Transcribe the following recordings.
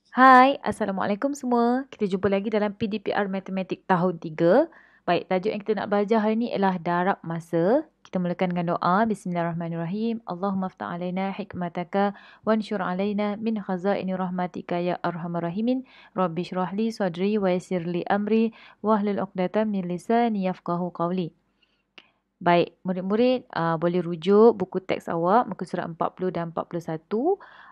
Hai, Assalamualaikum semua. Kita jumpa lagi dalam PDPR Matematik tahun 3. Baik, tajuk yang kita nak belajar hari ini ialah darab masa. Kita mulakan dengan doa. Bismillahirrahmanirrahim. Allahumma aftah alaina hikmataka wansyur alaina min khazaini rahmatika ya arhamar rahimin. Rabbi syrah li sadri wa yassir li amri wahlul 'uqdatam min lisani yafqahu qawli. Baik, murid-murid boleh rujuk buku teks awak muka surat 40 dan 41.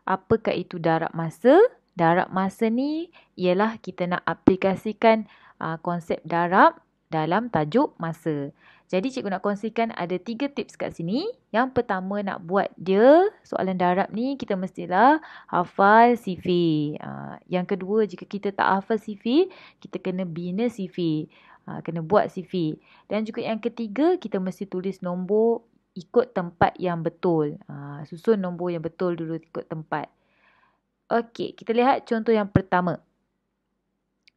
Apakah itu darab masa? Darab masa ni ialah kita nak aplikasikan konsep darab dalam tajuk masa. Jadi cikgu nak kongsikan ada 3 tips kat sini. Yang pertama nak buat dia soalan darab ni kita mestilah hafal CV. Yang kedua jika kita tak hafal CV, kita kena bina CV. Kena buat CV. Dan juga yang ketiga, kita mesti tulis nombor ikut tempat yang betul. Susun nombor yang betul dulu ikut tempat. Okey, kita lihat contoh yang pertama.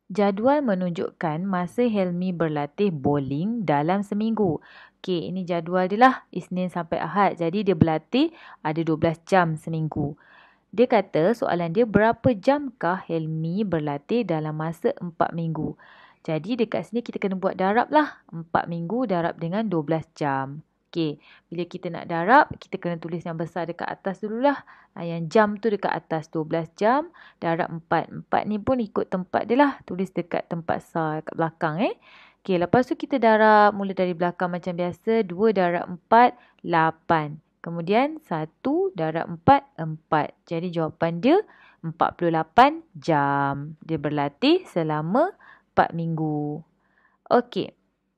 Jadual menunjukkan masa Helmi berlatih bowling dalam seminggu. Okey, ini jadual dia lah. Isnin sampai Ahad. Jadi dia berlatih ada 12 jam seminggu. Dia kata soalan dia berapa jamkah Helmi berlatih dalam masa 4 minggu. Jadi dekat sini kita kena buat darab lah. 4 minggu darab dengan 12 jam. Okey, bila kita nak darab, kita kena tulis yang besar dekat atas dululah. Yang jam tu dekat atas 12 jam, darab 4. 4 ni pun ikut tempat dia lah. Tulis dekat tempat besar kat belakang Okey, lepas tu kita darab mula dari belakang macam biasa. 2 darab 4, 8. Kemudian 1 darab 4, 4. Jadi jawapan dia 48 jam. Dia berlatih selama 4 minggu. Okey,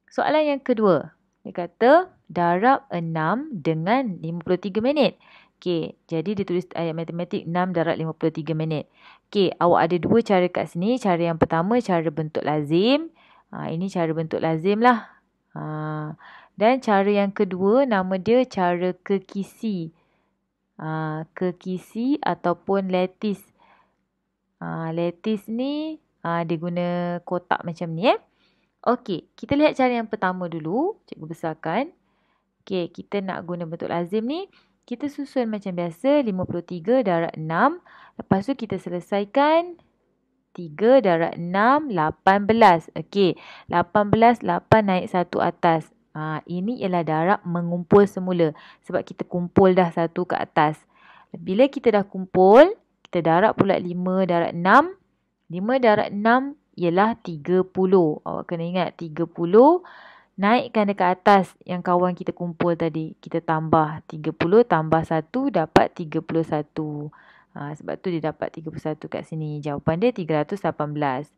soalan yang kedua. Dia kata darab 6 dengan 53 minit. Okey, jadi dia tulis ayat matematik 6 darab 53 minit. Okey, awak ada 2 cara kat sini. Cara yang pertama, cara bentuk lazim. Ini cara bentuk lazim lah. Dan cara yang kedua, nama dia cara kekisi. Kekisi ataupun lattice. Lattice ni dia guna kotak macam ni Okey, kita lihat cara yang pertama dulu. Cikgu besarkan. Okey, kita nak guna bentuk lazim ni. Kita susun macam biasa 53 darab 6. Lepas tu kita selesaikan 3 darab 6, 18. Okey, 18, 8 naik 1 atas. Ini ialah darab mengumpul semula. Sebab kita kumpul dah 1 ke atas. Bila kita dah kumpul, kita darab pula 5 darab 6. 5 darab 6 ialah 30. Awak kena ingat 30. Naikkan dekat atas yang kawan kita kumpul tadi. Kita tambah 30 tambah 1 dapat 31. Sebab tu dia dapat 31 kat sini. Jawapan dia 318.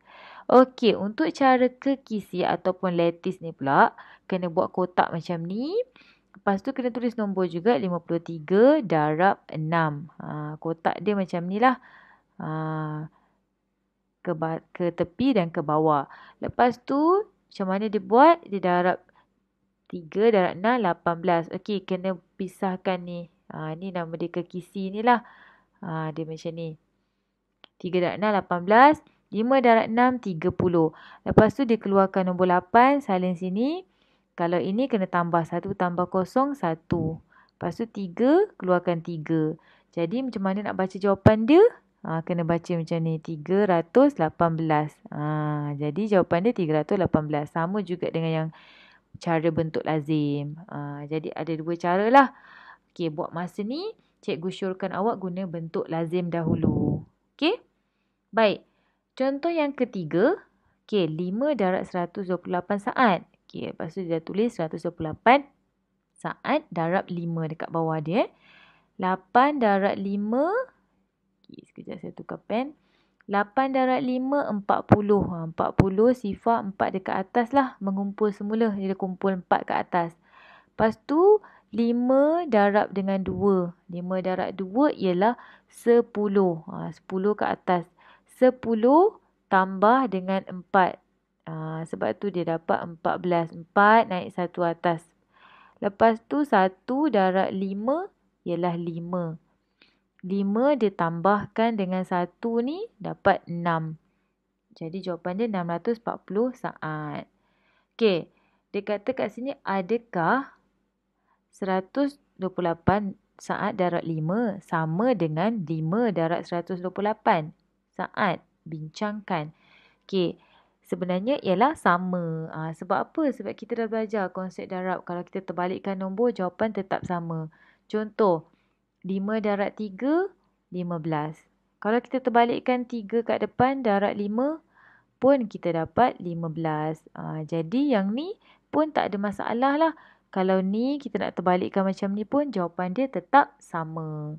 Okey, untuk cara kekisi ataupun lattice ni pula, kena buat kotak macam ni. Lepas tu kena tulis nombor juga 53 darab 6. Kotak dia macam ni lah. Ke tepi dan ke bawah. Lepas tu, macam mana dia buat? Dia darab 3 darab 6, 18. Okey, kena pisahkan ni. Ni nama dia kekisi ni lah. Dia macam ni. 3 darab 6, 18. 5 darab 6, 30. Lepas tu dia keluarkan nombor 8, salin sini. Kalau ini kena tambah 1 tambah 0, 1. Lepas tu 3, keluarkan 3. Jadi macam mana nak baca jawapan dia? Kena baca macam ni. 318. Jadi jawapan dia 318. Sama juga dengan yang cara bentuk lazim. Jadi ada 2 cara lah. Okey, buat masa ni, cikgu syorkan awak guna bentuk lazim dahulu. Okey? Baik. Contoh yang ketiga. Okey, 5 darab 128 saat. Okey, lepas tu dia dah tulis 128 saat darab 5 dekat bawah dia. 8 darab 5. Okey, sekejap saya tukar pen. 8 darab 5, 40. 40 sifar 4 dekat atas lah. Mengumpul semula. Dia dah kumpul 4 kat atas. Lepas tu 5 darab dengan 2. 5 darab 2 ialah 10. 10 kat atas. 10 tambah dengan 4. Sebab tu dia dapat 14. 4 naik 1 atas. Lepas tu 1 darab 5 ialah 5. 5 ditambahkan dengan 1 ni dapat 6. Jadi jawapan dia 640 saat. Okey, dia kata kat sini adakah 128 saat darab 5 sama dengan 5 darab 128? saat. Bincangkan. Okey. Sebenarnya ialah sama. Sebab apa? Sebab kita dah belajar konsep darab. Kalau kita terbalikkan nombor, jawapan tetap sama. Contoh, 5 darab 3, 15. Kalau kita terbalikkan 3 kat depan, darab 5 pun kita dapat 15. Jadi yang ni pun tak ada masalah lah. Kalau ni kita nak terbalikkan macam ni pun, jawapan dia tetap sama.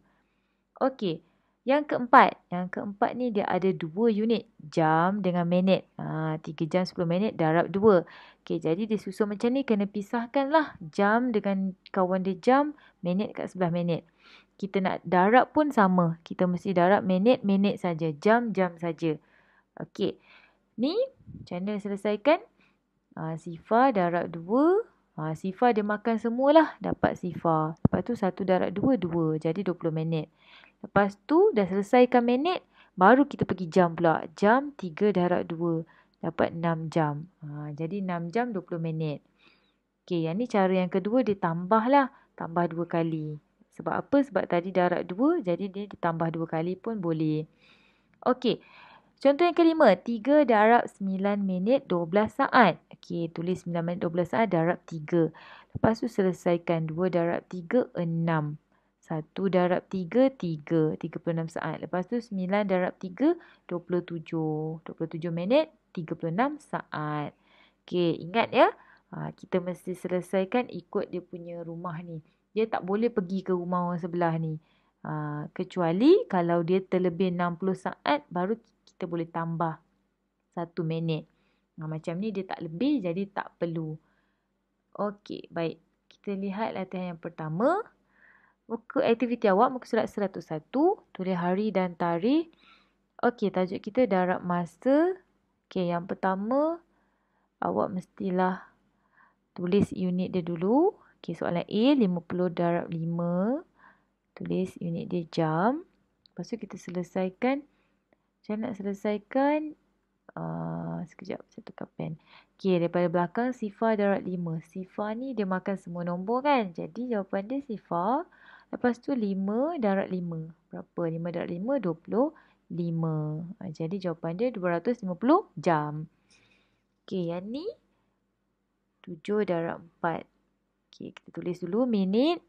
Okey. Yang keempat. Yang keempat ni dia ada 2 unit. Jam dengan minit. 3 jam 10 minit darab 2. Okey, jadi dia susun macam ni. Kena pisahkan lah. Jam dengan kawan dia jam. Minit kat sebelah minit. Kita nak darab pun sama. Kita mesti darab minit, minit saja. Jam, jam saja. Okey. Ni macam mana selesaikan? Sifar darab 2. Sifar dia makan semualah. Dapat sifar. Lepas tu 1 darab 2, 2. Jadi 20 minit. Lepas tu dah selesaikan minit. Baru kita pergi jam pula. Jam 3 darab 2. Dapat 6 jam. Jadi 6 jam 20 minit. Okey, yang ni cara yang kedua dia tambah lah. Tambah 2 kali. Sebab apa? Sebab tadi darab 2. Jadi dia ditambah 2 kali pun boleh. Okey. Contoh yang kelima. 3 darab 9 minit 12 saat. Okey, tulis 9 minit 12 saat darab 3. Lepas tu selesaikan. 2 darab 3, 6. 1 darab 3, 3. 36 saat. Lepas tu 9 darab 3, 27. 27 minit, 36 saat. Okey, ingat ya. Kita mesti selesaikan ikut dia punya rumah ni. Dia tak boleh pergi ke rumah orang sebelah ni. Kecuali kalau dia terlebih 60 saat, baru kita boleh tambah 1 minit. Macam ni dia tak lebih, jadi tak perlu. Okey, baik. Kita lihat latihan yang pertama. Buku aktiviti awak, muka surat 101. Tulis hari dan tarikh. Okey, tajuk kita darab masa. Okey, yang pertama, awak mestilah tulis unit dia dulu. Okey, soalan A, 50 darab 5. Tulis unit dia jam. Lepas tu kita selesaikan. Macam nak selesaikan? Sekejap, saya tukar pen. Okey, daripada belakang, sifar darab 5. Sifar ni dia makan semua nombor kan? Jadi jawapan dia sifar. Lepas tu 5 darab 5. Berapa? 5 darab 5, 25. Jadi jawapan dia 250 jam. Okey, yang ni 7 darab 4. Okey, kita tulis dulu minit.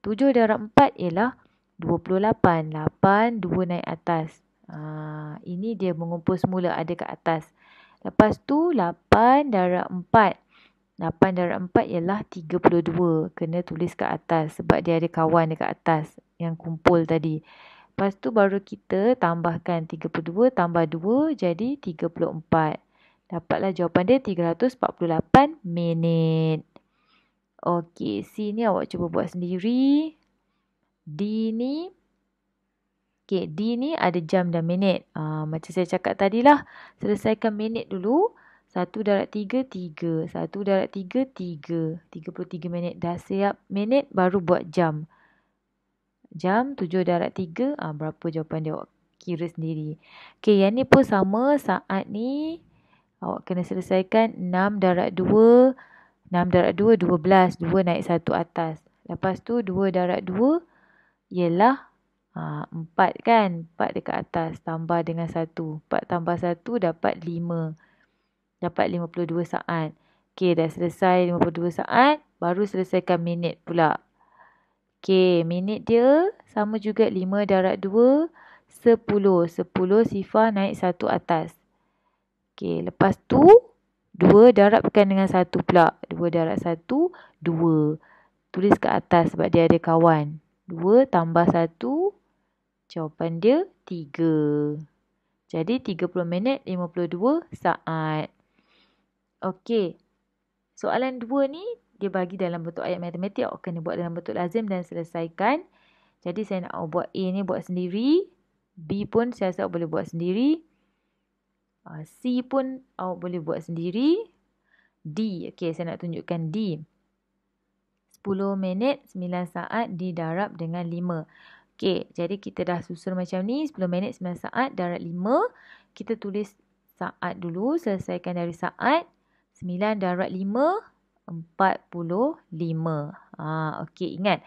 7 darab 4 ialah 28. 8, 2 naik atas. Ini dia mengumpul semula ada kat atas. Lepas tu 8 darab 4. 8 darab 4 ialah 32. Kena tulis kat atas sebab dia ada kawan dekat atas yang kumpul tadi. Lepas tu baru kita tambahkan 32 tambah 2 jadi 34. Dapatlah jawapan dia 348 minit. Okey, C ni awak cuba buat sendiri. D ni. Okey, D ni ada jam dan minit. Macam saya cakap tadilah. Selesaikan minit dulu. 1 darab 3, 3. 1 darab 3, 3. 33 minit. Dah siap minit, baru buat jam. Jam 7 darab 3. Berapa jawapan dia? Awak kira sendiri. Okey, yang ni pun sama. Saat ni, awak kena selesaikan 6 darab 2. 6 darab 2, 12. 2 naik 1 atas. Lepas tu, 2 darab 2 ialah 4 kan? 4 dekat atas. Tambah dengan 1. 4 tambah 1 dapat 5. Dapat 52 saat. Okey, dah selesai 52 saat. Baru selesaikan minit pula. Okey, minit dia sama juga 5 darab 2, 10. 10 sifar naik 1 atas. Okey, lepas tu 2 darabkan dengan 1 pula. 2 darab 1, 2. Tulis kat atas sebab dia ada kawan. 2 tambah 1, jawapan dia 3. Jadi 30 minit 52 saat. Okey. Soalan 2 ni dia bagi dalam bentuk ayat matematik. Awak kena buat dalam bentuk lazim dan selesaikan. Jadi saya nak awak buat A ni buat sendiri. B pun saya rasa awak boleh buat sendiri. C pun awak boleh buat sendiri. D. Okey, saya nak tunjukkan D. 10 minit 9 saat didarab dengan 5. Okey, jadi kita dah susun macam ni. 10 minit 9 saat darab 5. Kita tulis saat dulu. Selesaikan dari saat. 9 darab 5, 45. Okey, ingat.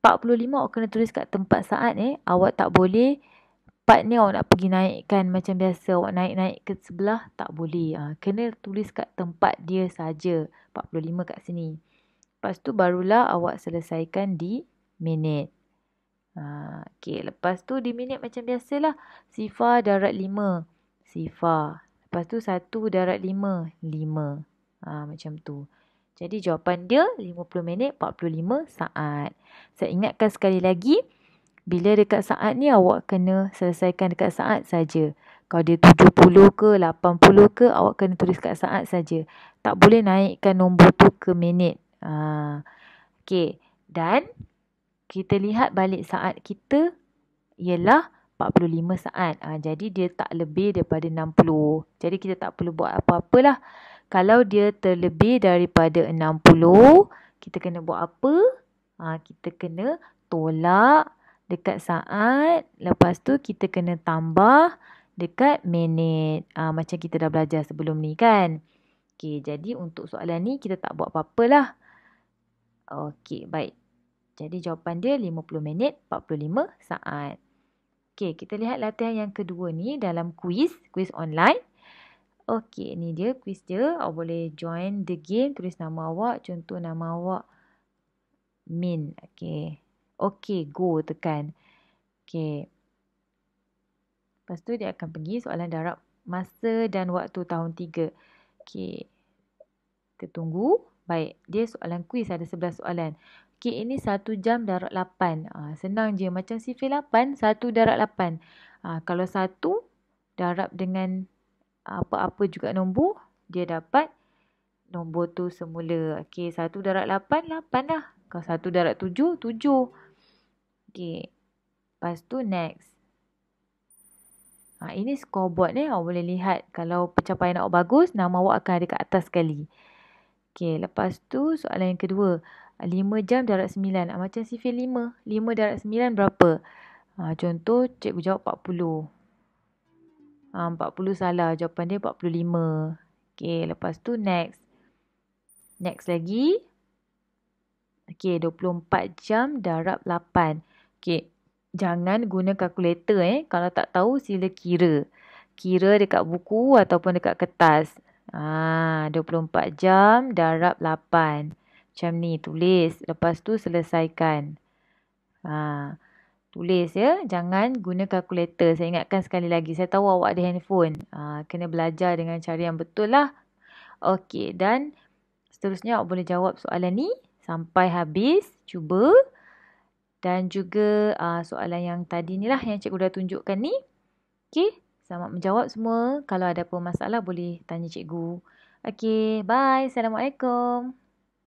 45 awak kena tulis kat tempat saat. Awak tak boleh 4 ni awak nak pergi naikkan macam biasa, awak naik-naik ke sebelah, tak boleh. Kena tulis kat tempat dia saja, 45 kat sini. Lepas tu barulah awak selesaikan di minit. Okey, lepas tu di minit macam biasalah. Sifar darat 5. Sifar. Lepas tu 1 darat 5. 5. Macam tu. Jadi jawapan dia 50 minit 45 saat. Saya ingatkan sekali lagi, bila dekat saat ni awak kena selesaikan dekat saat saja. Kalau dia 70 ke 80 ke, awak kena tulis kat saat saja. Tak boleh naikkan nombor tu ke minit. Okey. Dan kita lihat balik saat kita ialah 45 saat. Jadi dia tak lebih daripada 60. Jadi kita tak perlu buat apa-apalah. Kalau dia terlebih daripada 60, kita kena buat apa? Kita kena tolak dekat saat. Lepas tu kita kena tambah dekat minit. Macam kita dah belajar sebelum ni kan. Okey, jadi untuk soalan ni kita tak buat apa-apalah. Okey, baik. Jadi jawapan dia 50 minit 45 saat. Okey, kita lihat latihan yang kedua ni dalam kuis online. Okey, ni dia kuis dia. Awak boleh join the game, tulis nama awak. Contoh nama awak Min. Okey. Okey, go tekan. Okey. Lepas tu dia akan pergi soalan darab masa dan waktu tahun 3. Okey. Kita tunggu. Baik, dia soalan kuis ada 11 soalan. Okey, ini 1 jam darab 8. Senang je. Macam sifir 8, 1 darab 8. Kalau 1 darab dengan apa-apa juga nombor, dia dapat nombor tu semula. Okey, 1 darab 8, 8 lah. Kalau 1 darab 7, 7. Okey. Lepas tu next. Ini scoreboard ni. Awak boleh lihat. Kalau pencapaian awak bagus, nama awak akan ada kat atas sekali. Okey, lepas tu soalan yang kedua. 5 jam darab 9. Macam sifir 5. 5 darab 9 berapa? Contoh, cikgu jawab 40. 40 salah. Jawapan dia 45. Okey, lepas tu next. Next lagi. Okey, 24 jam darab 8. Okey, jangan guna kalkulator Kalau tak tahu, sila kira. Kira dekat buku ataupun dekat kertas. 24 jam darab 8. Macam ni, tulis. Lepas tu selesaikan. Tulis ya. Jangan guna kalkulator. Saya ingatkan sekali lagi. Saya tahu awak ada handphone. Kena belajar dengan cara yang betul lah. Okey, dan seterusnya awak boleh jawab soalan ni sampai habis. Cuba. Dan juga soalan yang tadi ni lah yang cikgu dah tunjukkan ni. Okey. Selamat menjawab semua. Kalau ada apa masalah boleh tanya cikgu. Okey, bye. Assalamualaikum.